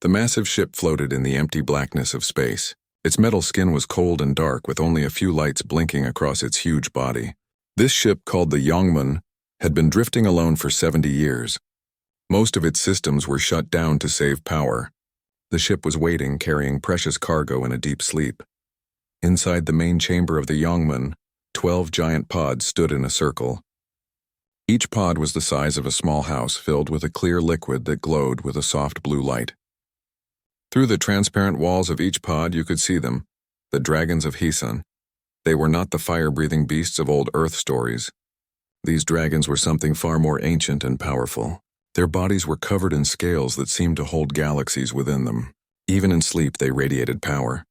The massive ship floated in the empty blackness of space. Its metal skin was cold and dark, with only a few lights blinking across its huge body. This ship, called the Yongmun, had been drifting alone for 70 years. Most of its systems were shut down to save power. The ship was waiting, carrying precious cargo in a deep sleep. Inside the main chamber of the Yongmun, 12 giant pods stood in a circle. Each pod was the size of a small house, filled with a clear liquid that glowed with a soft blue light. Through the transparent walls of each pod you could see them, the dragons of Hisun. They were not the fire-breathing beasts of old Earth stories. These dragons were something far more ancient and powerful. Their bodies were covered in scales that seemed to hold galaxies within them. Even in sleep they radiated power.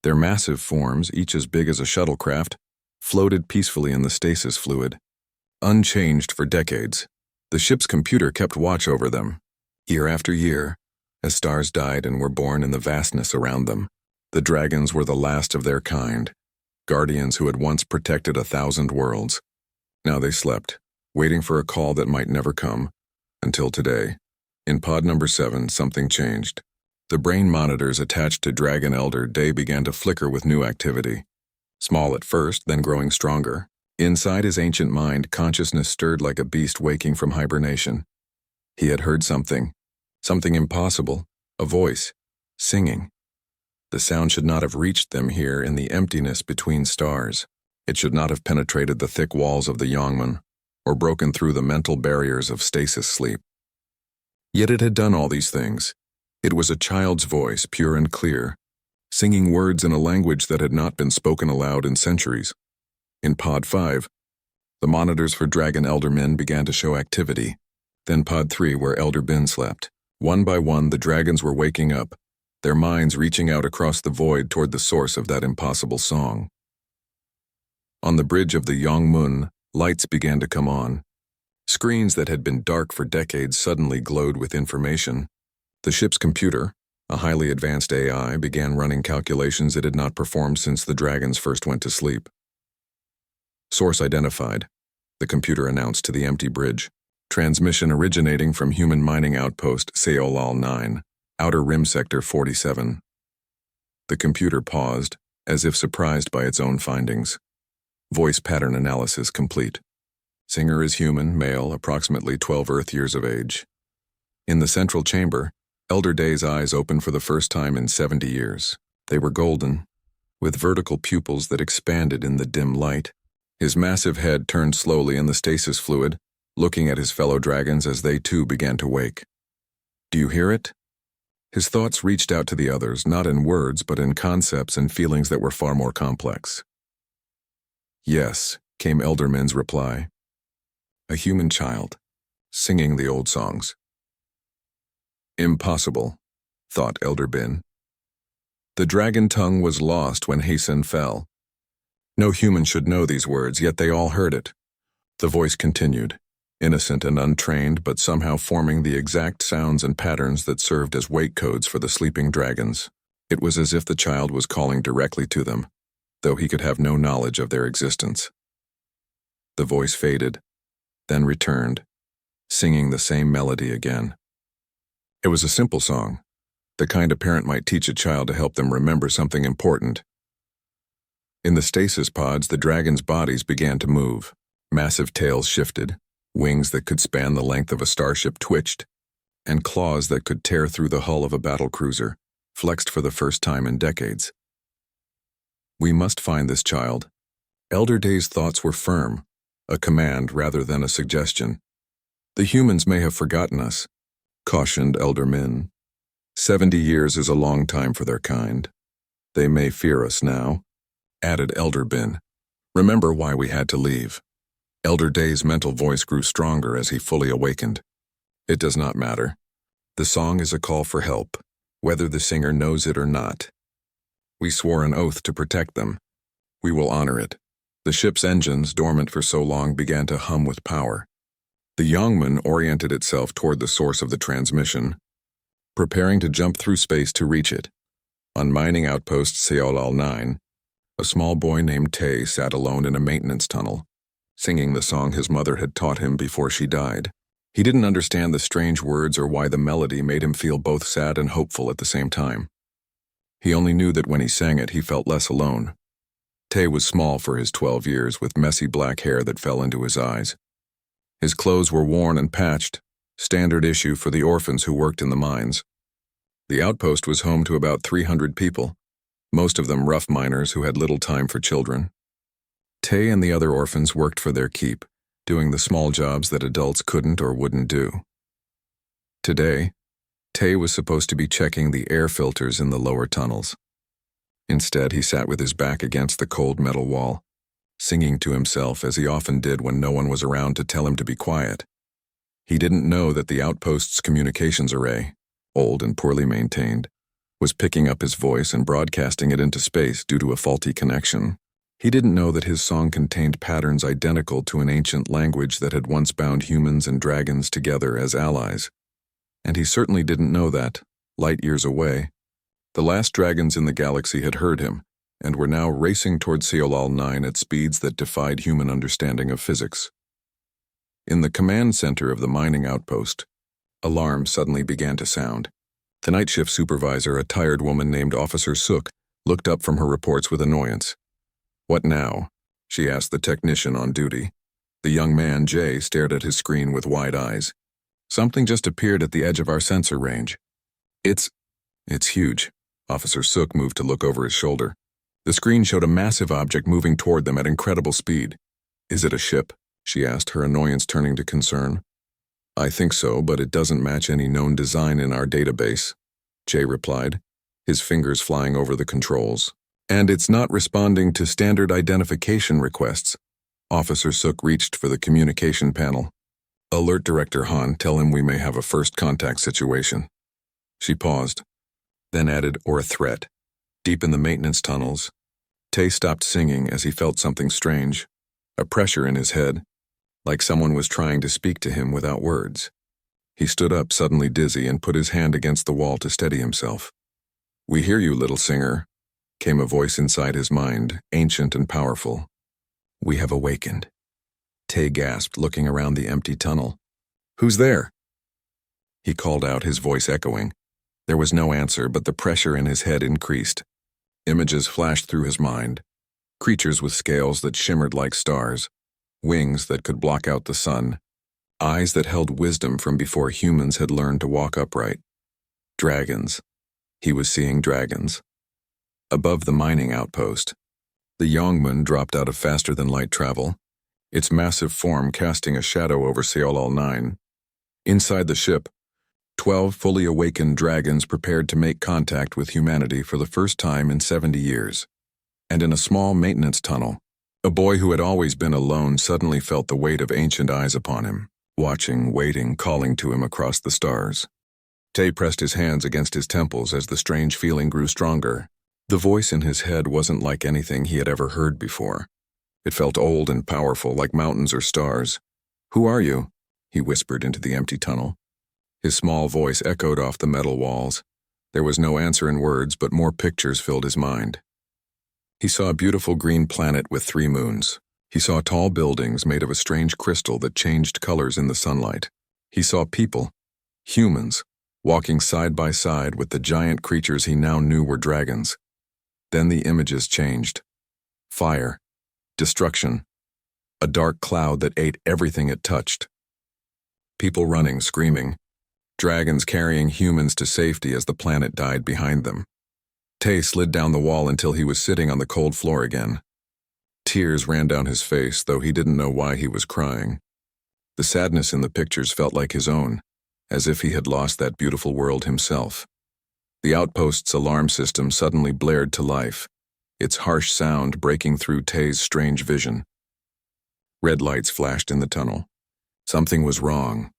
Their massive forms, each as big as a shuttlecraft, floated peacefully in the stasis fluid. Unchanged for decades, the ship's computer kept watch over them. Year after year, as stars died and were born in the vastness around them, the dragons were the last of their kind, guardians who had once protected 1,000 worlds. Now they slept, waiting for a call that might never come, until today. In pod number 7, something changed. The brain monitors attached to Dragon Elder Day began to flicker with new activity. Small at first, then growing stronger. Inside his ancient mind, consciousness stirred like a beast waking from hibernation. He had heard something impossible, a voice, singing. The sound should not have reached them here in the emptiness between stars. It should not have penetrated the thick walls of the Yongmun, or broken through the mental barriers of stasis sleep. Yet it had done all these things. It was a child's voice, pure and clear, singing words in a language that had not been spoken aloud in centuries. In Pod 5, the monitors for Dragon Elder Men began to show activity. Then Pod 3, where Elder Ben slept. One by one, the dragons were waking up, their minds reaching out across the void toward the source of that impossible song. On the bridge of the Yongmun, lights began to come on. Screens that had been dark for decades suddenly glowed with information. The ship's computer, a highly advanced AI, began running calculations it had not performed since the dragons first went to sleep. Source identified, the computer announced to the empty bridge. Transmission originating from human mining outpost Seolal 9, Outer Rim Sector 47. The computer paused, as if surprised by its own findings. Voice pattern analysis complete. Singer is human, male, approximately 12 Earth years of age. In the central chamber, Elder Day's eyes opened for the first time in 70 years. They were golden, with vertical pupils that expanded in the dim light. His massive head turned slowly in the stasis fluid, looking at his fellow dragons as they too began to wake. Do you hear it? His thoughts reached out to the others, not in words, but in concepts and feelings that were far more complex. Yes, came Elderman's reply. A human child, singing the old songs. Impossible, thought Elder Ben. The dragon tongue was lost when Hisun fell. No human should know these words, yet they all heard it. The voice continued, innocent and untrained, but somehow forming the exact sounds and patterns that served as wake codes for the sleeping dragons. It was as if the child was calling directly to them, though he could have no knowledge of their existence. The voice faded, then returned, singing the same melody again. It was a simple song, the kind a parent might teach a child to help them remember something important. In the stasis pods, the dragons' bodies began to move. Massive tails shifted, wings that could span the length of a starship twitched, and claws that could tear through the hull of a battlecruiser flexed for the first time in decades. We must find this child. Elder Day's thoughts were firm, a command rather than a suggestion. The humans may have forgotten us, cautioned Elder Min. 70 years is a long time for their kind. They may fear us now, added Elder Bin. Remember why we had to leave. Elder Day's mental voice grew stronger as he fully awakened. It does not matter. The song is a call for help, whether the singer knows it or not. We swore an oath to protect them. We will honor it. The ship's engines, dormant for so long, began to hum with power. The Yongmun oriented itself toward the source of the transmission, preparing to jump through space to reach it. On mining outpost Seolal 9, a small boy named Tae sat alone in a maintenance tunnel, singing the song his mother had taught him before she died. He didn't understand the strange words or why the melody made him feel both sad and hopeful at the same time. He only knew that when he sang it, he felt less alone. Tay was small for his 12 years, with messy black hair that fell into his eyes. His clothes were worn and patched, standard issue for the orphans who worked in the mines. The outpost was home to about 300 people, most of them rough miners who had little time for children. Tay and the other orphans worked for their keep, doing the small jobs that adults couldn't or wouldn't do. Today, Tay was supposed to be checking the air filters in the lower tunnels. Instead, he sat with his back against the cold metal wall, singing to himself as he often did when no one was around to tell him to be quiet. He didn't know that the outpost's communications array, old and poorly maintained, was picking up his voice and broadcasting it into space due to a faulty connection. He didn't know that his song contained patterns identical to an ancient language that had once bound humans and dragons together as allies. And he certainly didn't know that, light years away, the last dragons in the galaxy had heard him and were now racing toward Seolal 9 at speeds that defied human understanding of physics. In the command center of the mining outpost, alarms suddenly began to sound. The night shift supervisor, a tired woman named Officer Sook, looked up from her reports with annoyance. "What now?" she asked the technician on duty. The young man, Jay, stared at his screen with wide eyes. "Something just appeared at the edge of our sensor range." It's huge." Officer Sook moved to look over his shoulder. The screen showed a massive object moving toward them at incredible speed. "Is it a ship?" she asked, her annoyance turning to concern. "I think so, but it doesn't match any known design in our database," Jay replied, his fingers flying over the controls. "And it's not responding to standard identification requests." Officer Sook reached for the communication panel. "Alert Director Han, tell him we may have a first contact situation." She paused, then added, "or a threat." Deep in the maintenance tunnels, Tay stopped singing as he felt something strange, a pressure in his head, like someone was trying to speak to him without words. He stood up, suddenly dizzy, and put his hand against the wall to steady himself. "We hear you, little singer," came a voice inside his mind, ancient and powerful. "We have awakened." Tay gasped, looking around the empty tunnel. "Who's there?" He called out, his voice echoing. There was no answer, but the pressure in his head increased. Images flashed through his mind. Creatures with scales that shimmered like stars, wings that could block out the sun, eyes that held wisdom from before humans had learned to walk upright. Dragons. He was seeing dragons. Above the mining outpost, the Yongmun dropped out of faster-than-light travel, its massive form casting a shadow over Seolal 9. Inside the ship, 12 fully awakened dragons prepared to make contact with humanity for the first time in 70 years. And in a small maintenance tunnel, a boy who had always been alone suddenly felt the weight of ancient eyes upon him, watching, waiting, calling to him across the stars. Tay pressed his hands against his temples as the strange feeling grew stronger. The voice in his head wasn't like anything he had ever heard before. It felt old and powerful, like mountains or stars. "Who are you?" he whispered into the empty tunnel. His small voice echoed off the metal walls. There was no answer in words, but more pictures filled his mind. He saw a beautiful green planet with 3 moons. He saw tall buildings made of a strange crystal that changed colors in the sunlight. He saw people, humans, walking side by side with the giant creatures he now knew were dragons. Then the images changed. Fire, destruction, a dark cloud that ate everything it touched. People running, screaming. Dragons carrying humans to safety as the planet died behind them. Tay slid down the wall until he was sitting on the cold floor again. Tears ran down his face, though he didn't know why he was crying. The sadness in the pictures felt like his own, as if he had lost that beautiful world himself. The outpost's alarm system suddenly blared to life, its harsh sound breaking through Tay's strange vision. Red lights flashed in the tunnel. Something was wrong.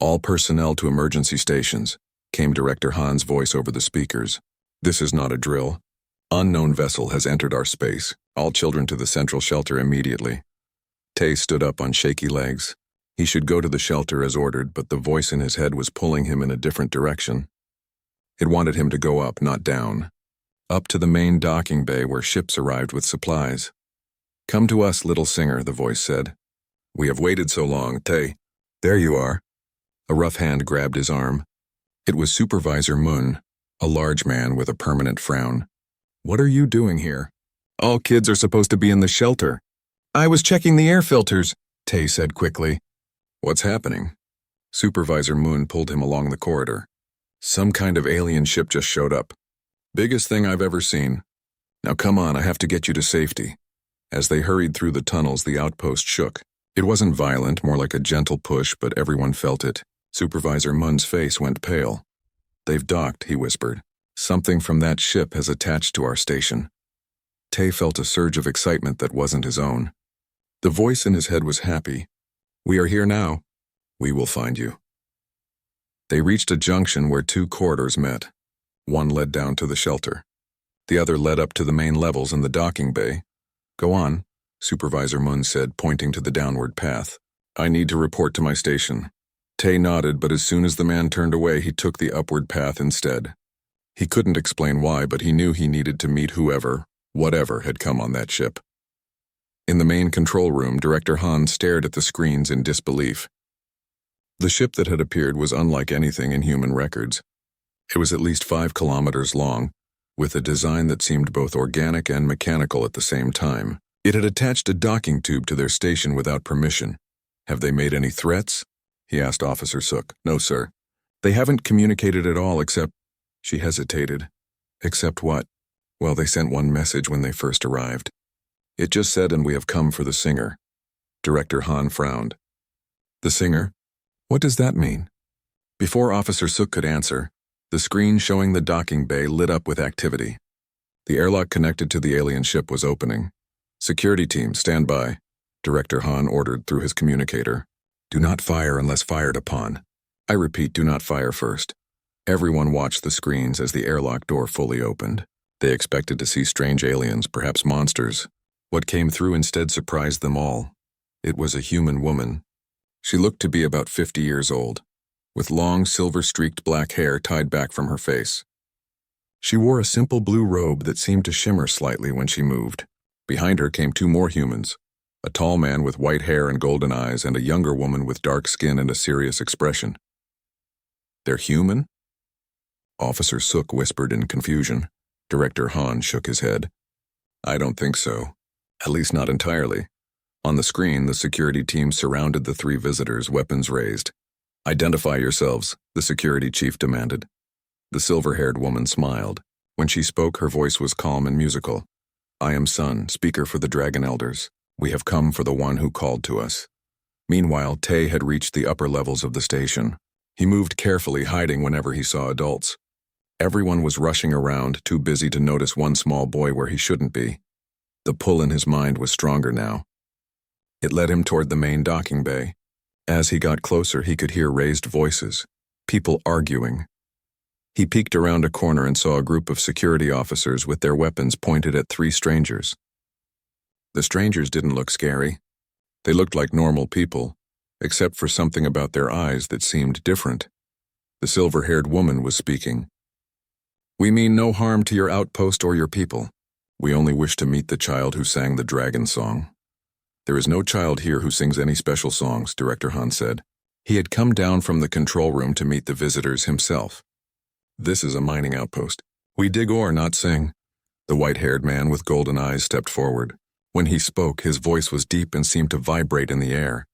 "All personnel to emergency stations," came Director Han's voice over the speakers. "This is not a drill. Unknown vessel has entered our space. All children to the central shelter immediately." Tay stood up on shaky legs. He should go to the shelter as ordered, but the voice in his head was pulling him in a different direction. It wanted him to go up, not down. Up to the main docking bay where ships arrived with supplies. "Come to us, little singer," the voice said. "We have waited so long, Tay." "There you are." A rough hand grabbed his arm. It was Supervisor Moon, a large man with a permanent frown. "What are you doing here?" "All kids are supposed to be in the shelter." "I was checking the air filters," Tay said quickly. "What's happening?" Supervisor Moon pulled him along the corridor. "Some kind of alien ship just showed up. Biggest thing I've ever seen. Now come on, I have to get you to safety." As they hurried through the tunnels, the outpost shook. It wasn't violent, more like a gentle push, but everyone felt it. Supervisor Moon's face went pale. "They've docked," he whispered. "Something from that ship has attached to our station." Tay felt a surge of excitement that wasn't his own. The voice in his head was happy. "We are here now. We will find you." They reached a junction where two corridors met. One led down to the shelter. The other led up to the main levels in the docking bay. "Go on," Supervisor Moon said, pointing to the downward path. "I need to report to my station." Tay nodded, but as soon as the man turned away, he took the upward path instead. He couldn't explain why, but he knew he needed to meet whoever, whatever had come on that ship. In the main control room, Director Han stared at the screens in disbelief. The ship that had appeared was unlike anything in human records. It was at least 5 kilometers long, with a design that seemed both organic and mechanical at the same time. It had attached a docking tube to their station without permission. "Have they made any threats?" he asked Officer Sook. "No, sir. They haven't communicated at all except—" She hesitated. "Except what?" "Well, they sent one message when they first arrived. It just said, 'And we have come for the singer.'" Director Han frowned. "The singer? What does that mean?" Before Officer Sook could answer, the screen showing the docking bay lit up with activity. The airlock connected to the alien ship was opening. "Security team, stand by," Director Han ordered through his communicator. "Do not fire unless fired upon. I repeat, do not fire first." Everyone watched the screens as the airlock door fully opened. They expected to see strange aliens, perhaps monsters. What came through instead surprised them all. It was a human woman. She looked to be about 50 years old, with long silver-streaked black hair tied back from her face. She wore a simple blue robe that seemed to shimmer slightly when she moved. Behind her came 2 more humans, a tall man with white hair and golden eyes and a younger woman with dark skin and a serious expression. "They're human?" Officer Sook whispered in confusion. Director Han shook his head. "I don't think so. At least not entirely." On the screen, the security team surrounded the 3 visitors, weapons raised. "Identify yourselves," the security chief demanded. The silver-haired woman smiled. When she spoke, her voice was calm and musical. "I am Sun, speaker for the Dragon Elders. We have come for the one who called to us." Meanwhile, Tay had reached the upper levels of the station. He moved carefully, hiding whenever he saw adults. Everyone was rushing around, too busy to notice one small boy where he shouldn't be. The pull in his mind was stronger now. It led him toward the main docking bay. As he got closer, he could hear raised voices, people arguing. He peeked around a corner and saw a group of security officers with their weapons pointed at 3 strangers. The strangers didn't look scary. They looked like normal people, except for something about their eyes that seemed different. The silver-haired woman was speaking. "We mean no harm to your outpost or your people. We only wish to meet the child who sang the dragon song." "There is no child here who sings any special songs," Director Han said. He had come down from the control room to meet the visitors himself. "This is a mining outpost. We dig ore, not sing." The white-haired man with golden eyes stepped forward. When he spoke, his voice was deep and seemed to vibrate in the air.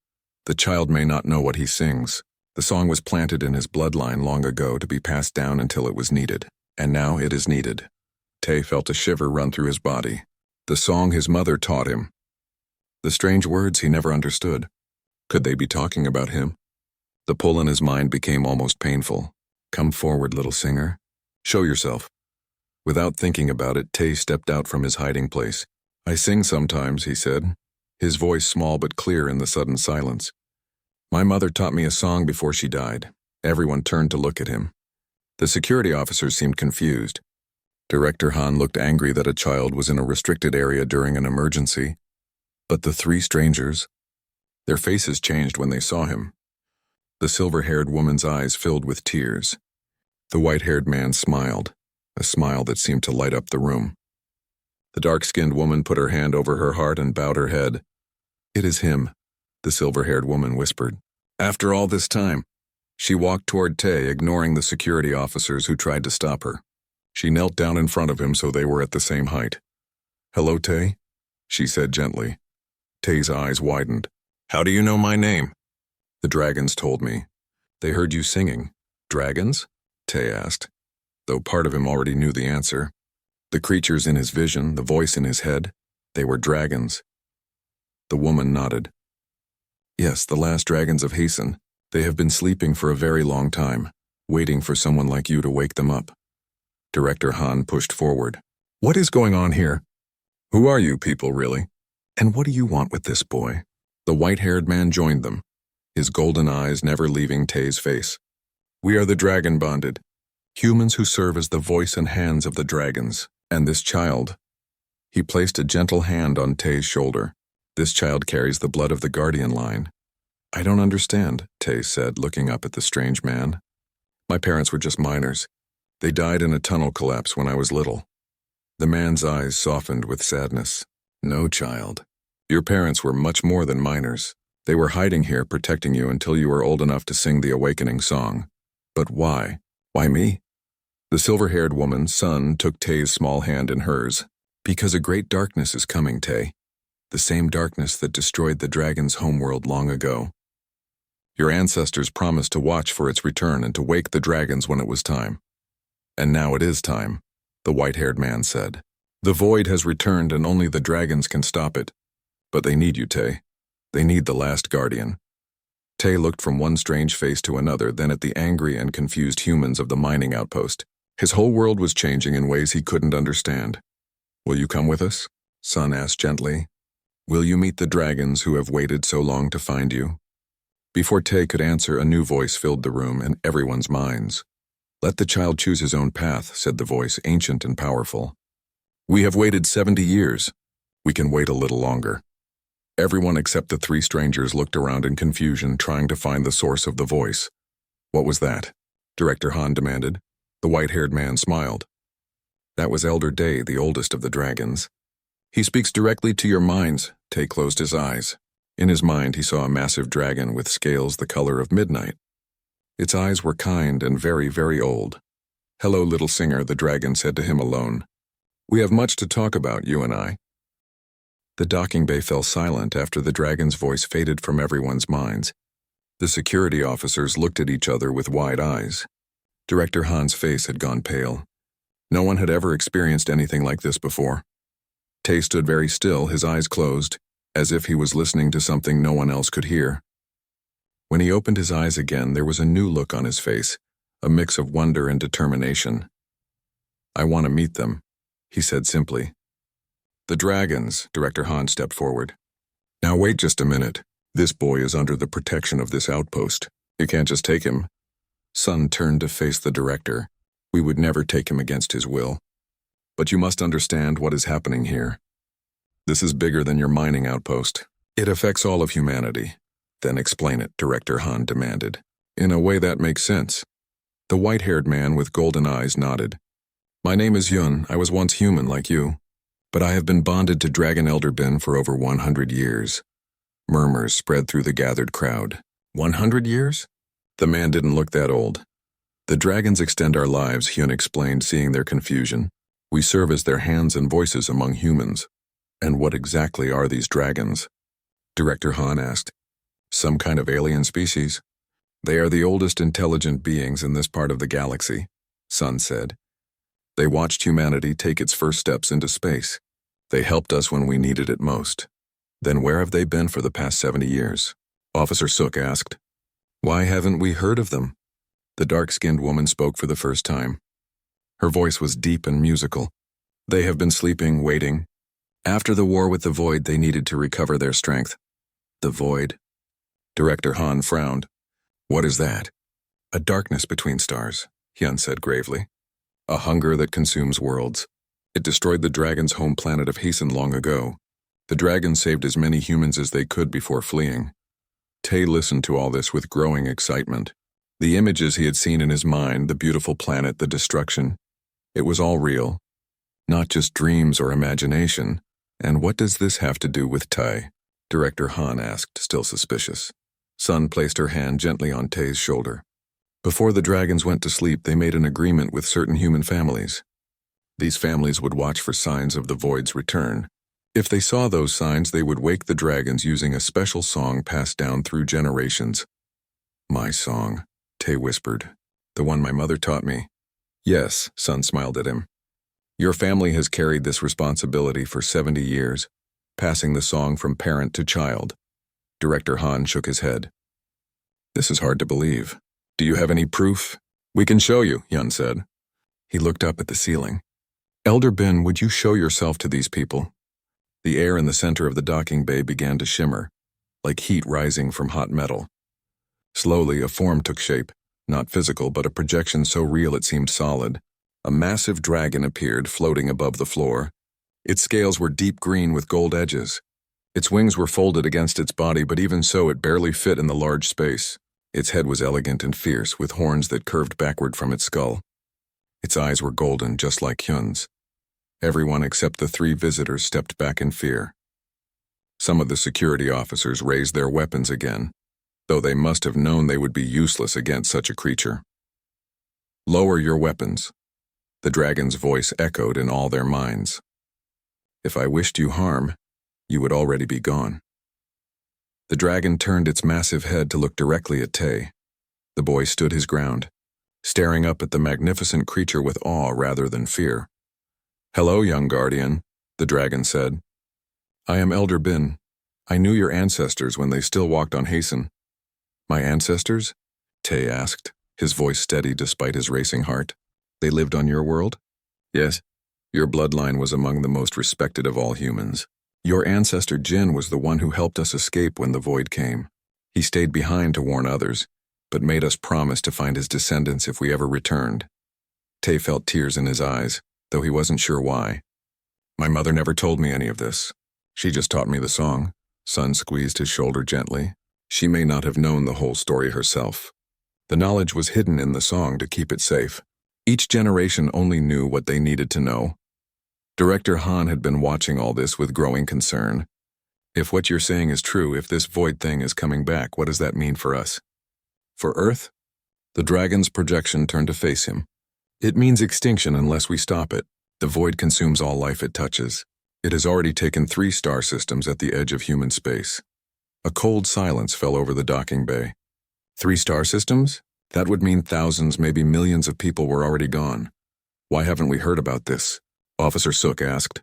"The child may not know what he sings. The song was planted in his bloodline long ago to be passed down until it was needed, and now it is needed." Tay felt a shiver run through his body. The song his mother taught him. The strange words he never understood. Could they be talking about him? The pull in his mind became almost painful. "Come forward, little singer. Show yourself." Without thinking about it, Tay stepped out from his hiding place. "I sing sometimes," he said, his voice small but clear in the sudden silence. "My mother taught me a song before she died." Everyone turned to look at him. The security officers seemed confused. Director Han looked angry that a child was in a restricted area during an emergency. But the 3 strangers, their faces changed when they saw him. The silver-haired woman's eyes filled with tears. The white-haired man smiled, a smile that seemed to light up the room. The dark-skinned woman put her hand over her heart and bowed her head. "It is him," the silver-haired woman whispered. "After all this time." She walked toward Tay, ignoring the security officers who tried to stop her. She knelt down in front of him so they were at the same height. "Hello, Tay," she said gently. Tay's eyes widened. "How do you know my name?" "The dragons told me. They heard you singing." "Dragons?" Tay asked, though part of him already knew the answer. The creatures in his vision, the voice in his head, they were dragons. The woman nodded. "Yes, the last dragons of Hasten. They have been sleeping for a very long time, waiting for someone like you to wake them up." Director Han pushed forward. "What is going on here? Who are you people, really? And what do you want with this boy?" The white-haired man joined them, his golden eyes never leaving Tay's face. "We are the Dragon Bonded, humans who serve as the voice and hands of the dragons. And this child..." He placed a gentle hand on Tay's shoulder. "This child carries the blood of the Guardian line." "I don't understand," Tay said, looking up at the strange man. "My parents were just miners. They died in a tunnel collapse when I was little." The man's eyes softened with sadness. "No, child. Your parents were much more than miners. They were hiding here, protecting you until you were old enough to sing the awakening song. But why? Why me?" The silver-haired woman's son took Tay's small hand in hers. "Because a great darkness is coming, Tay. The same darkness that destroyed the dragon's homeworld long ago. Your ancestors promised to watch for its return and to wake the dragons when it was time. And now it is time," the white-haired man said. "The void has returned and only the dragons can stop it. But they need you, Tay. They need the last guardian." Tay looked from one strange face to another, then at the angry and confused humans of the mining outpost. His whole world was changing in ways he couldn't understand. "Will you come with us?" Sun asked gently. "Will you meet the dragons who have waited so long to find you?" Before Tay could answer, a new voice filled the room and everyone's minds. "Let the child choose his own path," said the voice, ancient and powerful. "We have waited 70 years. We can wait a little longer." Everyone except the three strangers looked around in confusion, trying to find the source of the voice. "What was that?" Director Han demanded. The white-haired man smiled. "That was Elder Day, the oldest of the dragons. He speaks directly to your minds." Tay closed his eyes. In his mind, he saw a massive dragon with scales the color of midnight. Its eyes were kind and very, very old. "Hello, little singer," the dragon said to him alone. "We have much to talk about, you and I." The docking bay fell silent after the dragon's voice faded from everyone's minds. The security officers looked at each other with wide eyes. Director Han's face had gone pale. No one had ever experienced anything like this before. Tay stood very still, his eyes closed, as if he was listening to something no one else could hear. When he opened his eyes again, there was a new look on his face, a mix of wonder and determination. "I want to meet them," he said simply. "The dragons," Director Han stepped forward. "Now wait just a minute. This boy is under the protection of this outpost. You can't just take him." Sun turned to face the director. "We would never take him against his will. But you must understand what is happening here. This is bigger than your mining outpost. It affects all of humanity." "Then explain it," Director Han demanded. "In a way that makes sense." The white-haired man with golden eyes nodded. "My name is Yun. I was once human like you. But I have been bonded to Dragon Elder Bin for over 100 years. Murmurs spread through the gathered crowd. 100 years? The man didn't look that old. "The dragons extend our lives," Hyun explained, seeing their confusion. "We serve as their hands and voices among humans." "And what exactly are these dragons?" Director Han asked. "Some kind of alien species. They are the oldest intelligent beings in this part of the galaxy," Sun said. "They watched humanity take its first steps into space. They helped us when we needed it most. Then where have they been for the past 70 years? Officer Sook asked. "Why haven't we heard of them?" The dark-skinned woman spoke for the first time. Her voice was deep and musical. "They have been sleeping, waiting. After the war with the Void, they needed to recover their strength." "The Void?" Director Han frowned. "What is that?" "A darkness between stars," Hyun said gravely. "A hunger that consumes worlds. It destroyed the dragon's home planet of Hasten long ago. The dragons saved as many humans as they could before fleeing." Tay listened to all this with growing excitement. The images he had seen in his mind, the beautiful planet, the destruction, it was all real. Not just dreams or imagination. "And what does this have to do with Tay?" Director Han asked, still suspicious. Sun placed her hand gently on Tay's shoulder. Before the dragons went to sleep, they made an agreement with certain human families. These families would watch for signs of the void's return. If they saw those signs, they would wake the dragons using a special song passed down through generations. My song, Tay whispered. The one my mother taught me. Yes, Sun smiled at him. Your family has carried this responsibility for 70 years, passing the song from parent to child. Director Han shook his head. This is hard to believe. Do you have any proof? We can show you, Yun said. He looked up at the ceiling. Elder Bin, would you show yourself to these people? The air in the center of the docking bay began to shimmer, like heat rising from hot metal. Slowly, a form took shape, not physical, but a projection so real it seemed solid. A massive dragon appeared, floating above the floor. Its scales were deep green with gold edges. Its wings were folded against its body, but even so it barely fit in the large space. Its head was elegant and fierce, with horns that curved backward from its skull. Its eyes were golden, just like Hyun's. Everyone except the 3 visitors stepped back in fear. Some of the security officers raised their weapons again, though they must have known they would be useless against such a creature. Lower your weapons. The dragon's voice echoed in all their minds. If I wished you harm, you would already be gone. The dragon turned its massive head to look directly at Tay. The boy stood his ground, staring up at the magnificent creature with awe rather than fear. Hello, young guardian, the dragon said. I am Elder Bin. I knew your ancestors when they still walked on Hasten. My ancestors? Tay asked, his voice steady despite his racing heart. They lived on your world? Yes. Your bloodline was among the most respected of all humans. Your ancestor Jin was the one who helped us escape when the void came. He stayed behind to warn others, but made us promise to find his descendants if we ever returned. Tay felt tears in his eyes, though he wasn't sure why. My mother never told me any of this. She just taught me the song. Sun squeezed his shoulder gently. She may not have known the whole story herself. The knowledge was hidden in the song to keep it safe. Each generation only knew what they needed to know. Director Han had been watching all this with growing concern. If what you're saying is true, if this void thing is coming back, what does that mean for us? For Earth? The dragon's projection turned to face him. It means extinction unless we stop it. The void consumes all life it touches. It has already taken 3 star systems at the edge of human space. A cold silence fell over the docking bay. 3 star systems? That would mean thousands, maybe millions of people were already gone. Why haven't we heard about this? Officer Suk asked.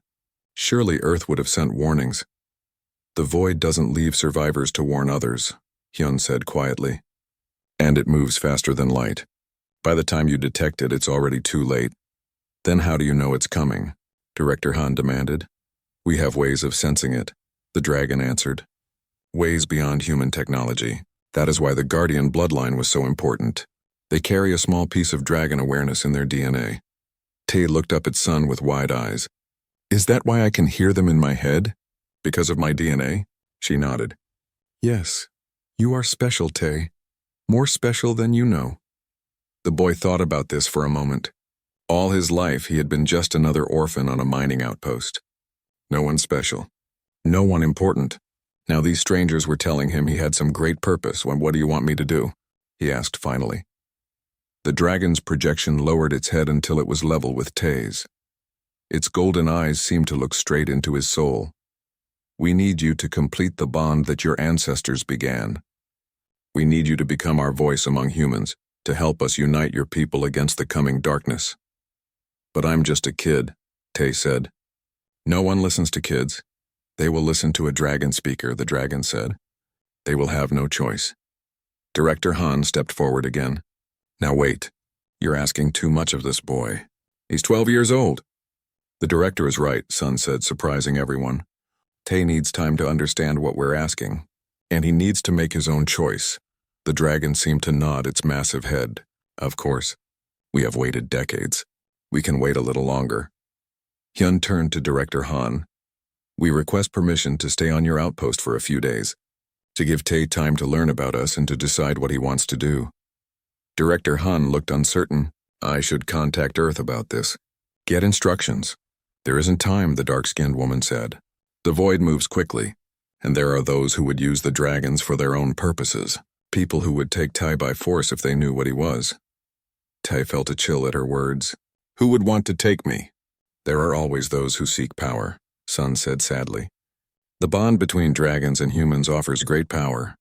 Surely Earth would have sent warnings. The void doesn't leave survivors to warn others, Hyun said quietly. And it moves faster than light. By the time you detect it, it's already too late. Then how do you know it's coming? Director Han demanded. We have ways of sensing it, the dragon answered. Ways beyond human technology. That is why the Guardian bloodline was so important. They carry a small piece of dragon awareness in their DNA. Tay looked up at Sun with wide eyes. Is that why I can hear them in my head? Because of my DNA? She nodded. Yes, you are special, Tay. More special than you know. The boy thought about this for a moment. All his life, he had been just another orphan on a mining outpost. No one special. No one important. Now these strangers were telling him he had some great purpose. What do you want me to do? He asked finally. The dragon's projection lowered its head until it was level with Tay's. Its golden eyes seemed to look straight into his soul. We need you to complete the bond that your ancestors began. We need you to become our voice among humans, to help us unite your people against the coming darkness. But I'm just a kid, Tay said. No one listens to kids. They will listen to a dragon speaker, the dragon said. They will have no choice. Director Han stepped forward again. Now wait. You're asking too much of this boy. He's 12 years old. The director is right, Sun said, surprising everyone. Tay needs time to understand what we're asking, and he needs to make his own choice. The dragon seemed to nod its massive head. Of course. We have waited decades. We can wait a little longer. Hyun turned to Director Han. We request permission to stay on your outpost for a few days, to give Tay time to learn about us and to decide what he wants to do. Director Han looked uncertain. I should contact Earth about this. Get instructions. There isn't time, the dark-skinned woman said. The void moves quickly, and there are those who would use the dragons for their own purposes. People who would take Tai by force if they knew what he was. Tai felt a chill at her words. Who would want to take me? There are always those who seek power, Sun said sadly. The bond between dragons and humans offers great power.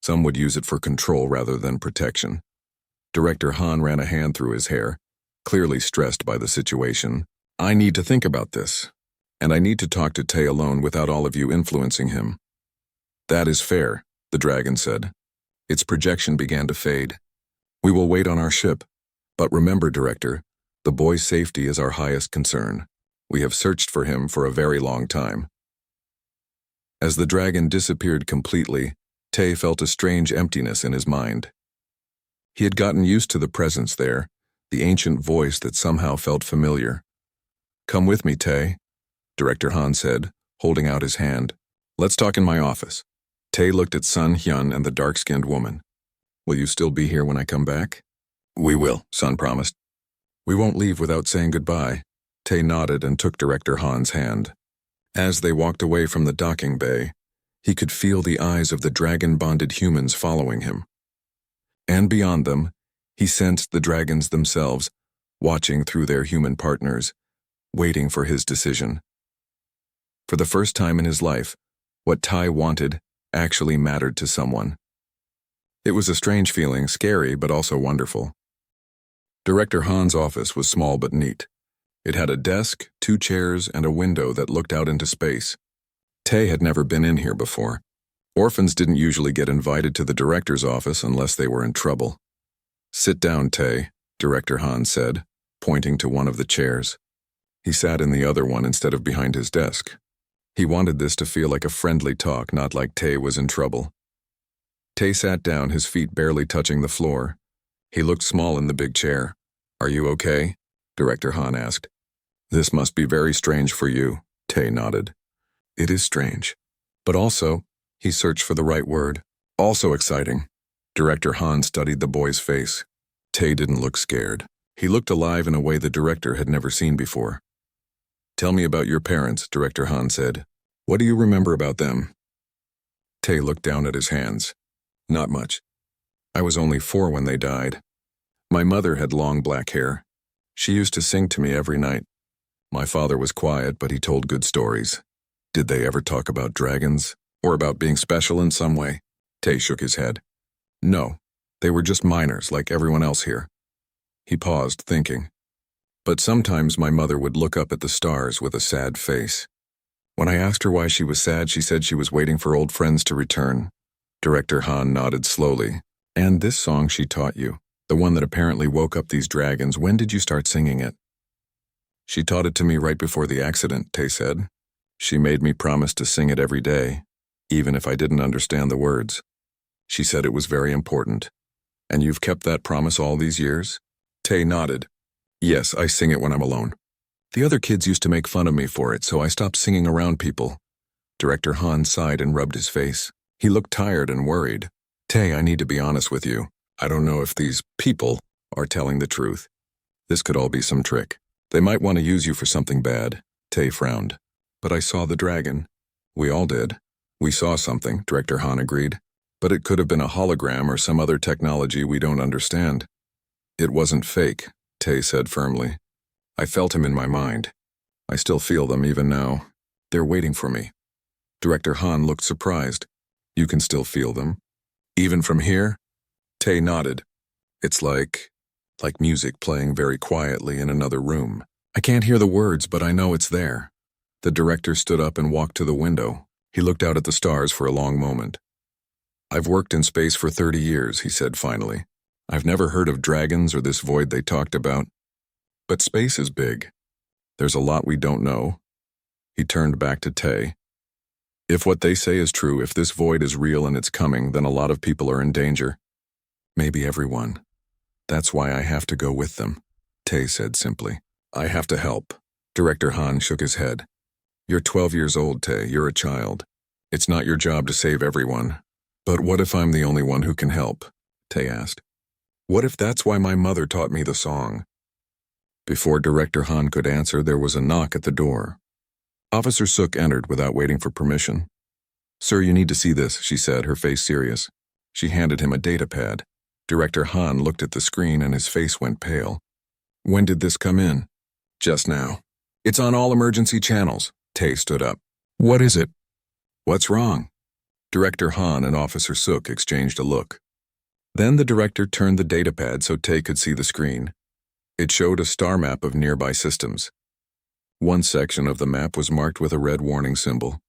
Some would use it for control rather than protection. Director Han ran a hand through his hair, clearly stressed by the situation. I need to think about this, and I need to talk to Tai alone without all of you influencing him. That is fair, the dragon said. Its projection began to fade. We will wait on our ship. But remember, Director, the boy's safety is our highest concern. We have searched for him for a very long time. As the dragon disappeared completely, Tai felt a strange emptiness in his mind. He had gotten used to the presence there, the ancient voice that somehow felt familiar. Come with me, Tai, Director Han said, holding out his hand. Let's talk in my office. Tai looked at Sun Hyun and the dark-skinned woman. Will you still be here when I come back? We will, Sun promised. We won't leave without saying goodbye. Tai nodded and took Director Han's hand. As they walked away from the docking bay, he could feel the eyes of the dragon-bonded humans following him. And beyond them, he sensed the dragons themselves, watching through their human partners, waiting for his decision. For the first time in his life, what Tai wanted actually mattered to someone. It was a strange feeling, scary but also wonderful. Director Han's office was small but neat. It had a desk, 2 chairs, and a window that looked out into space. Tai had never been in here before. Orphans didn't usually get invited to the director's office unless they were in trouble. Sit down, Tai, Director Han said, pointing to one of the chairs. He sat in the other one instead of behind his desk. He wanted this to feel like a friendly talk, not like Tai was in trouble. Tai sat down, his feet barely touching the floor. He looked small in the big chair. Are you okay? Director Han asked. This must be very strange for you, Tai nodded. It is strange. But also, he searched for the right word. Also exciting. Director Han studied the boy's face. Tai didn't look scared. He looked alive in a way the director had never seen before. Tell me about your parents, Director Han said. What do you remember about them? Tai looked down at his hands. Not much. I was only 4 when they died. My mother had long black hair. She used to sing to me every night. My father was quiet, but he told good stories. Did they ever talk about dragons? Or about being special in some way? Tai shook his head. No, they were just minors like everyone else here. He paused, thinking. But sometimes my mother would look up at the stars with a sad face. When I asked her why she was sad, she said she was waiting for old friends to return. Director Han nodded slowly. And this song she taught you, the one that apparently woke up these dragons, when did you start singing it? She taught it to me right before the accident, Tai said. She made me promise to sing it every day, even if I didn't understand the words. She said it was very important. And you've kept that promise all these years? Tai nodded. Yes, I sing it when I'm alone. The other kids used to make fun of me for it, so I stopped singing around people. Director Han sighed and rubbed his face. He looked tired and worried. Tai, I need to be honest with you. I don't know if these people are telling the truth. This could all be some trick. They might want to use you for something bad. Tai frowned. But I saw the dragon. We all did. We saw something, Director Han agreed. But it could have been a hologram or some other technology we don't understand. It wasn't fake, Tai said firmly. I felt him in my mind. I still feel them even now. They're waiting for me. Director Han looked surprised. You can still feel them? Even from here? Tai nodded. It's like music playing very quietly in another room. I can't hear the words, but I know it's there. The director stood up and walked to the window. He looked out at the stars for a long moment. I've worked in space for 30 years, he said finally. I've never heard of dragons or this void they talked about. But space is big. There's a lot we don't know. He turned back to Tai. If what they say is true, if this void is real and it's coming, then a lot of people are in danger. Maybe everyone. That's why I have to go with them, Tai said simply. I have to help. Director Han shook his head. You're 12 years old, Tai. You're a child. It's not your job to save everyone. But what if I'm the only one who can help? Tai asked. What if that's why my mother taught me the song? Before Director Han could answer, there was a knock at the door. Officer Suk entered without waiting for permission. Sir, you need to see this, she said, her face serious. She handed him a datapad. Director Han looked at the screen and his face went pale. When did this come in? Just now. It's on all emergency channels. Tay stood up. What is it? What's wrong? Director Han and Officer Suk exchanged a look. Then the director turned the datapad so Tay could see the screen. It showed a star map of nearby systems. One section of the map was marked with a red warning symbol.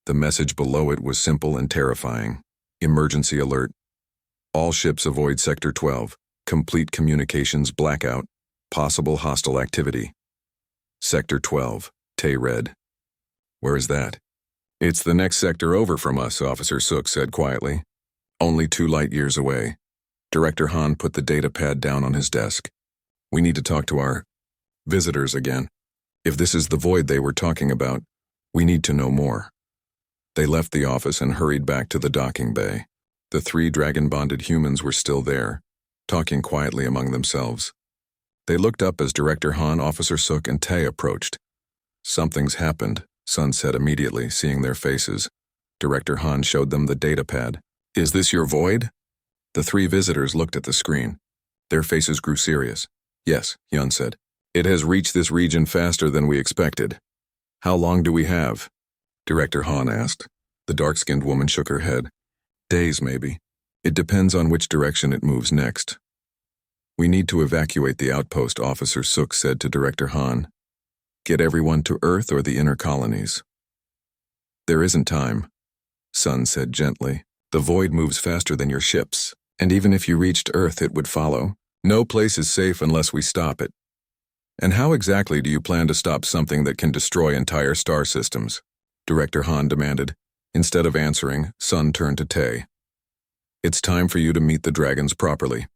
The message below it was simple and terrifying. Emergency alert. All ships avoid Sector 12. Complete communications blackout. Possible hostile activity. Sector 12, Tay read. Where is that? It's the next sector over from us, Officer Suk said quietly. Only 2 light years away. Director Han put the datapad down on his desk. We need to talk to our visitors again. If this is the void they were talking about, we need to know more. They left the office and hurried back to the docking bay. The 3 dragon-bonded humans were still there, talking quietly among themselves. They looked up as Director Han, Officer Suk, and Tay approached. Something's happened, Sun said immediately, seeing their faces. Director Han showed them the datapad. Is this your void? The 3 visitors looked at the screen. Their faces grew serious. Yes, Yun said. It has reached this region faster than we expected. How long do we have? Director Han asked. The dark-skinned woman shook her head. Days, maybe. It depends on which direction it moves next. We need to evacuate the outpost, Officer Suk said to Director Han. Get everyone to Earth or the inner colonies. There isn't time, Sun said gently. The void moves faster than your ships, and even if you reached Earth it would follow. No place is safe unless we stop it. And how exactly do you plan to stop something that can destroy entire star systems? Director Han demanded. Instead of answering, Sun turned to Tay. It's time for you to meet the dragons properly.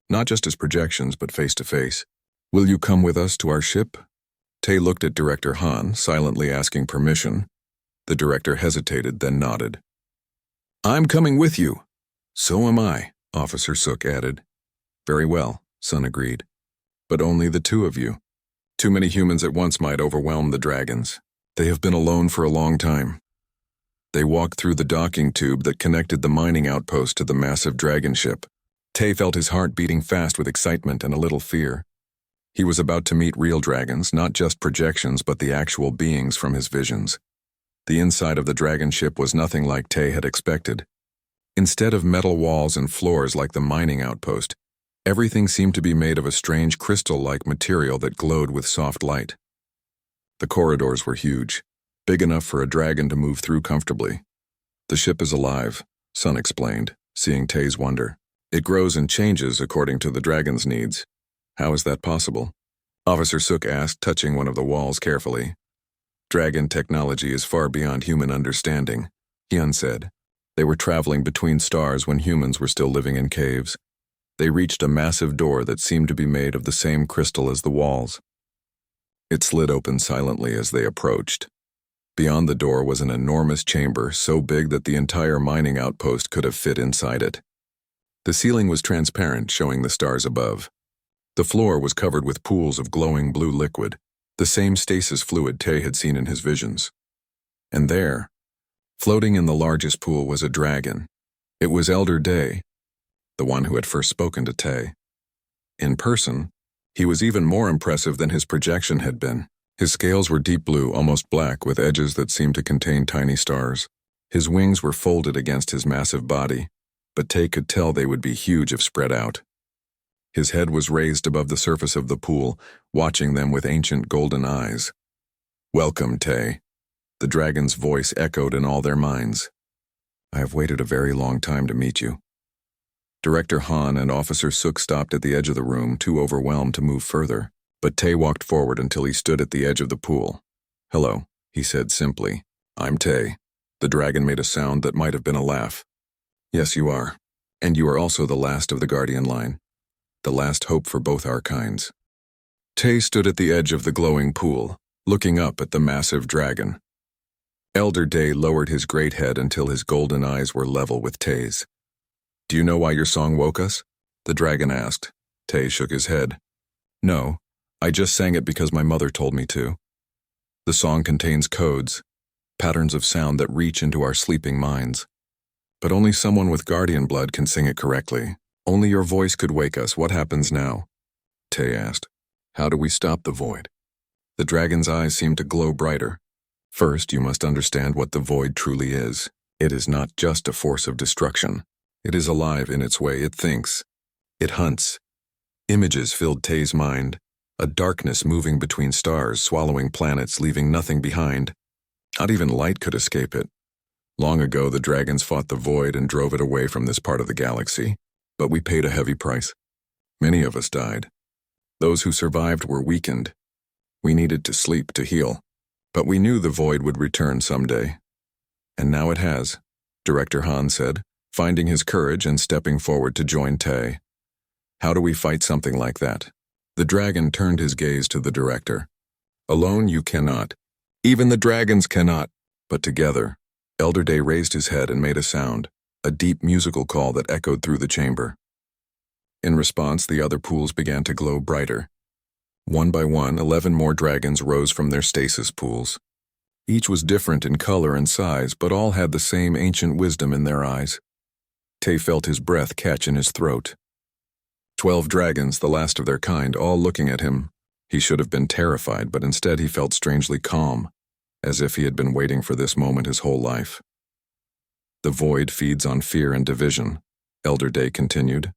Not just as projections, but face to face. Will you come with us to our ship? Tay looked at Director Han, silently asking permission. The director hesitated, then nodded. I'm coming with you. So am I, Officer Suk added. Very well, Sun agreed. But only the 2 of you. Too many humans at once might overwhelm the dragons. They have been alone for a long time. They walked through the docking tube that connected the mining outpost to the massive dragon ship. Tay felt his heart beating fast with excitement and a little fear. He was about to meet real dragons, not just projections, but the actual beings from his visions. The inside of the dragon ship was nothing like Tay had expected. Instead of metal walls and floors like the mining outpost, everything seemed to be made of a strange crystal-like material that glowed with soft light. The corridors were huge, big enough for a dragon to move through comfortably. The ship is alive, Sun explained, seeing Tay's wonder. It grows and changes according to the dragon's needs. How is that possible? Officer Suk asked, touching one of the walls carefully. Dragon technology is far beyond human understanding, Hyun said. They were traveling between stars when humans were still living in caves. They reached a massive door that seemed to be made of the same crystal as the walls. It slid open silently as they approached. Beyond the door was an enormous chamber so big that the entire mining outpost could have fit inside it. The ceiling was transparent, showing the stars above. The floor was covered with pools of glowing blue liquid, the same stasis fluid Tay had seen in his visions. And there, floating in the largest pool, was a dragon. It was Elder Day, the one who had first spoken to Tay. In person, he was even more impressive than his projection had been. His scales were deep blue, almost black, with edges that seemed to contain tiny stars. His wings were folded against his massive body, but Tay could tell they would be huge if spread out. His head was raised above the surface of the pool, watching them with ancient golden eyes. Welcome, Tay. The dragon's voice echoed in all their minds. I have waited a very long time to meet you. Director Han and Officer Suk stopped at the edge of the room, too overwhelmed to move further, but Tay walked forward until he stood at the edge of the pool. Hello, he said simply. I'm Tay. The dragon made a sound that might have been a laugh. Yes, you are. And you are also the last of the Guardian line. The last hope for both our kinds. Tay stood at the edge of the glowing pool, looking up at the massive dragon. Elder Day lowered his great head until his golden eyes were level with Tay's. Do you know why your song woke us? The dragon asked. Tay shook his head. No, I just sang it because my mother told me to. The song contains codes, patterns of sound that reach into our sleeping minds. But only someone with guardian blood can sing it correctly. Only your voice could wake us. What happens now? Tay asked. How do we stop the void? The dragon's eyes seemed to glow brighter. First, you must understand what the void truly is. It is not just a force of destruction. It is alive in its way. It thinks. It hunts. Images filled Tay's mind. A darkness moving between stars, swallowing planets, leaving nothing behind. Not even light could escape it. Long ago, the dragons fought the void and drove it away from this part of the galaxy. But we paid a heavy price. Many of us died. Those who survived were weakened. We needed to sleep to heal. But we knew the void would return someday. And now it has, Director Han said, finding his courage and stepping forward to join Tay. How do we fight something like that? The dragon turned his gaze to the director. Alone you cannot. Even the dragons cannot. But together. Elder Day raised his head and made a sound, a deep musical call that echoed through the chamber. In response, the other pools began to glow brighter. One by one, 11 more dragons rose from their stasis pools. Each was different in color and size, but all had the same ancient wisdom in their eyes. Tay felt his breath catch in his throat. 12 dragons, the last of their kind, all looking at him. He should have been terrified, but instead he felt strangely calm, as if he had been waiting for this moment his whole life. The void feeds on fear and division, Elder Day continued.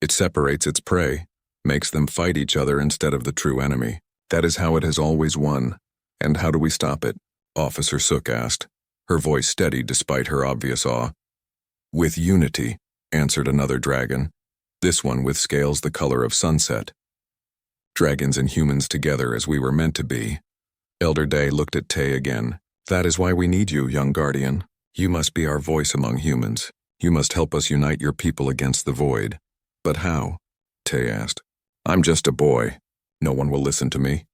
It separates its prey, makes them fight each other instead of the true enemy. That is how it has always won. And how do we stop it? Officer Sook asked, her voice steady despite her obvious awe. With unity, answered another dragon, this one with scales the color of sunset. Dragons and humans together as we were meant to be. Elder Day looked at Tay again. That is why we need you, young guardian. You must be our voice among humans. You must help us unite your people against the void. But how? Tay asked. I'm just a boy. No one will listen to me.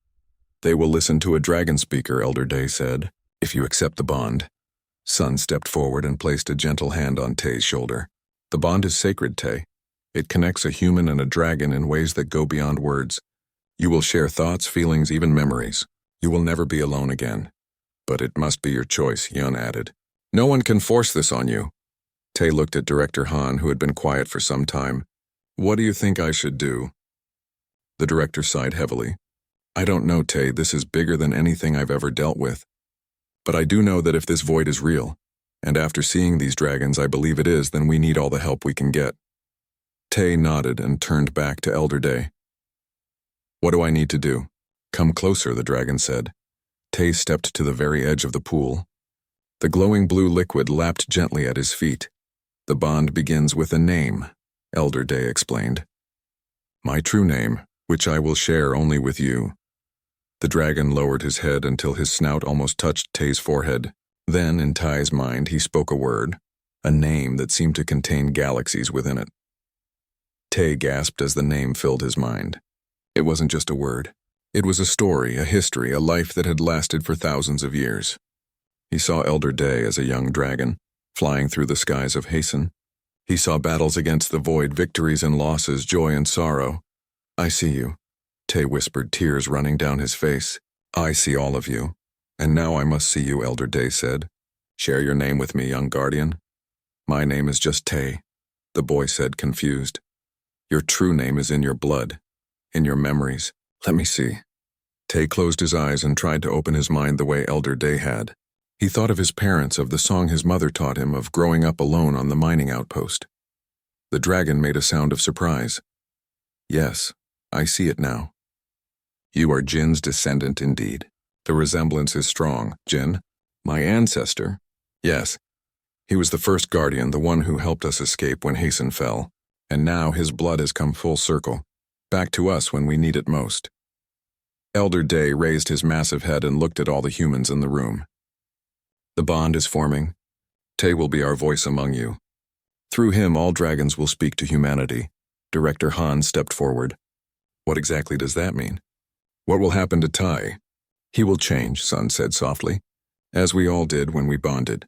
They will listen to a dragon speaker, Elder Day said, if you accept the bond. Sun stepped forward and placed a gentle hand on Tay's shoulder. The bond is sacred, Tay. It connects a human and a dragon in ways that go beyond words. You will share thoughts, feelings, even memories. You will never be alone again. But it must be your choice, Yun added. No one can force this on you. Tay looked at Director Han, who had been quiet for some time. What do you think I should do? The director sighed heavily. I don't know, Tay, this is bigger than anything I've ever dealt with. But I do know that if this void is real, and after seeing these dragons I believe it is, then we need all the help we can get. Tay nodded and turned back to Elder Day. What do I need to do? Come closer, the dragon said. Tay stepped to the very edge of the pool. The glowing blue liquid lapped gently at his feet. The bond begins with a name, Elder Day explained. My true name, which I will share only with you. The dragon lowered his head until his snout almost touched Tay's forehead. Then, in Tay's mind, he spoke a word, a name that seemed to contain galaxies within it. Tay gasped as the name filled his mind. It wasn't just a word. It was a story, a history, a life that had lasted for thousands of years. He saw Elder Day as a young dragon, flying through the skies of Hasten. He saw battles against the void, victories and losses, joy and sorrow. I see you, Tay whispered, tears running down his face. I see all of you. And now I must see you, Elder Day said. Share your name with me, young guardian. My name is just Tay, the boy said, confused. Your true name is in your blood, in your memories. Let me see. Tay closed his eyes and tried to open his mind the way Elder Day had. He thought of his parents, of the song his mother taught him, of growing up alone on the mining outpost. The dragon made a sound of surprise. Yes, I see it now. You are Jin's descendant indeed. The resemblance is strong. Jin, my ancestor. Yes, he was the first guardian, the one who helped us escape when Hasten fell. And now his blood has come full circle, back to us when we need it most. Elder Day raised his massive head and looked at all the humans in the room. The bond is forming. Tay will be our voice among you. Through him, all dragons will speak to humanity. Director Han stepped forward. What exactly does that mean? What will happen to Tay? He will change, Sun said softly, as we all did when we bonded.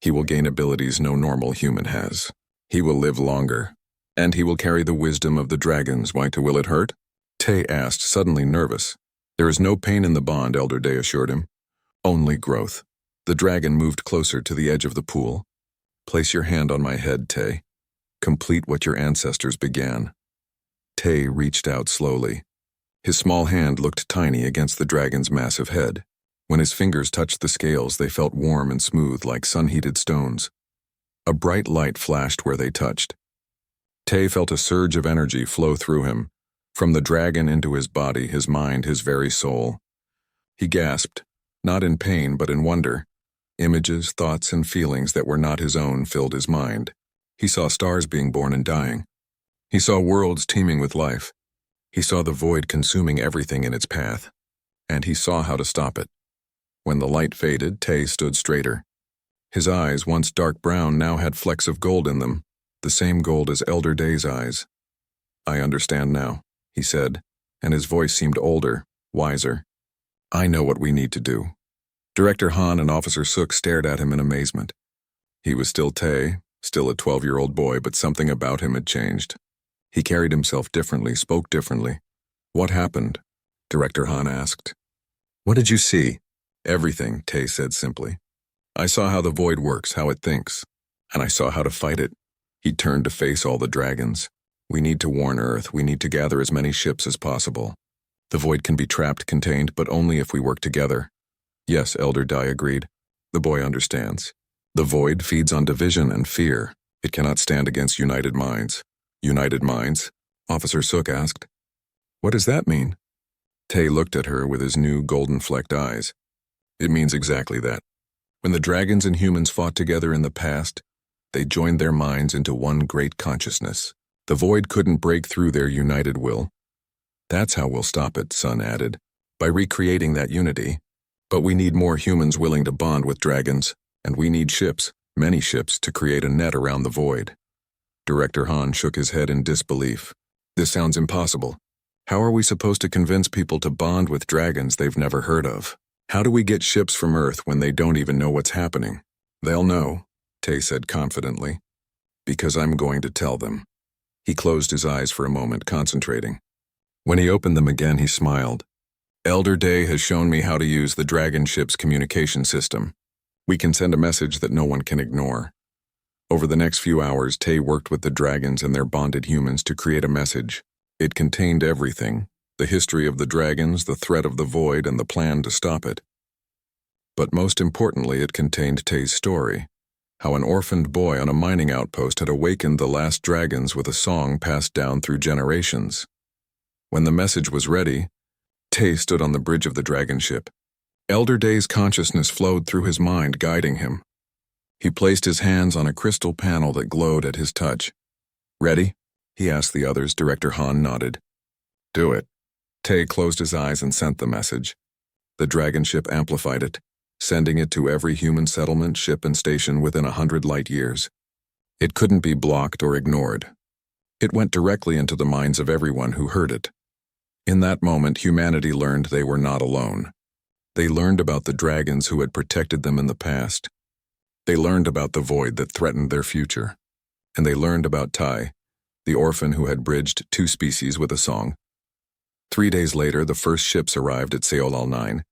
He will gain abilities no normal human has. He will live longer. And he will carry the wisdom of the dragons. Why will it hurt? Tay asked, suddenly nervous. There is no pain in the bond, Elder Day assured him. Only growth. The dragon moved closer to the edge of the pool. Place your hand on my head, Tay. Complete what your ancestors began. Tay reached out slowly. His small hand looked tiny against the dragon's massive head. When his fingers touched the scales, they felt warm and smooth like sun-heated stones. A bright light flashed where they touched. Tay felt a surge of energy flow through him, from the dragon into his body, his mind, his very soul. He gasped, not in pain but in wonder. Images, thoughts, and feelings that were not his own filled his mind. He saw stars being born and dying. He saw worlds teeming with life. He saw the void consuming everything in its path. And he saw how to stop it. When the light faded, Tay stood straighter. His eyes, once dark brown, now had flecks of gold in them, the same gold as Elder Day's eyes. "I understand now," he said, and his voice seemed older, wiser. "I know what we need to do." Director Han and Officer Suk stared at him in amazement. He was still Tay, still a 12-year-old boy, but something about him had changed. He carried himself differently, spoke differently. "What happened?" Director Han asked. "What did you see?" "Everything," Tay said simply. "I saw how the void works, how it thinks, and I saw how to fight it." He turned to face all the dragons. "We need to warn Earth. We need to gather as many ships as possible. The void can be trapped, contained, but only if we work together." "Yes," Elder Dai agreed. "The boy understands. The void feeds on division and fear. It cannot stand against united minds." "United minds?" Officer Suk asked. "What does that mean?" Tay looked at her with his new golden-flecked eyes. "It means exactly that. When the dragons and humans fought together in the past, they joined their minds into one great consciousness. The void couldn't break through their united will. That's how we'll stop it," Sun added, "by recreating that unity. But we need more humans willing to bond with dragons, and we need ships, many ships, to create a net around the void." Director Han shook his head in disbelief. "This sounds impossible. How are we supposed to convince people to bond with dragons they've never heard of? How do we get ships from Earth when they don't even know what's happening?" "They'll know," Tay said confidently, "because I'm going to tell them." He closed his eyes for a moment, concentrating. When he opened them again, he smiled. "Elder Day has shown me how to use the dragon ship's communication system. We can send a message that no one can ignore." Over the next few hours, Tay worked with the dragons and their bonded humans to create a message. It contained everything: the history of the dragons, the threat of the void, and the plan to stop it. But most importantly, it contained Tay's story, how an orphaned boy on a mining outpost had awakened the last dragons with a song passed down through generations. When the message was ready, Tay stood on the bridge of the dragon ship. Elder Day's consciousness flowed through his mind, guiding him. He placed his hands on a crystal panel that glowed at his touch. "Ready?" he asked the others. Director Han nodded. "Do it." Tay closed his eyes and sent the message. The dragon ship amplified it, sending it to every human settlement, ship, and station within 100 light years. It couldn't be blocked or ignored. It went directly into the minds of everyone who heard it. In that moment, humanity learned they were not alone. They learned about the dragons who had protected them in the past. They learned about the void that threatened their future. And they learned about Tai, the orphan who had bridged two species with a song. 3 days later, the first ships arrived at Seolal 9.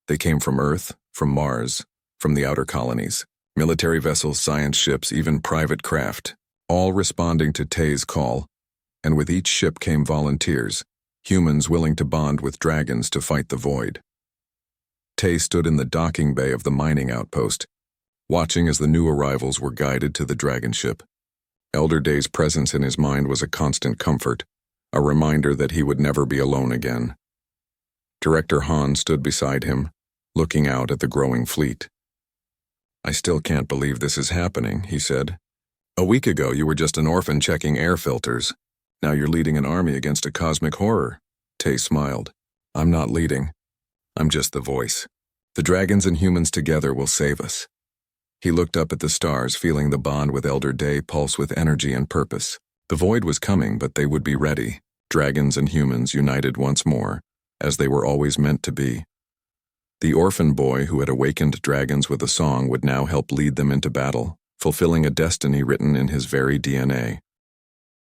They came from Earth, from Mars, from the outer colonies. Military vessels, science ships, even private craft, all responding to Tay's call. And with each ship came volunteers, humans willing to bond with dragons to fight the void. Tay stood in the docking bay of the mining outpost, watching as the new arrivals were guided to the dragon ship. Elder Day's presence in his mind was a constant comfort, a reminder that he would never be alone again. Director Han stood beside him, looking out at the growing fleet. "I still can't believe this is happening," he said. "A week ago you were just an orphan checking air filters. Now you're leading an army against a cosmic horror." Tay smiled. "I'm not leading. I'm just the voice. The dragons and humans together will save us." He looked up at the stars, feeling the bond with Elder Day pulse with energy and purpose. The void was coming, but they would be ready, dragons and humans united once more, as they were always meant to be. The orphan boy who had awakened dragons with a song would now help lead them into battle, fulfilling a destiny written in his very DNA.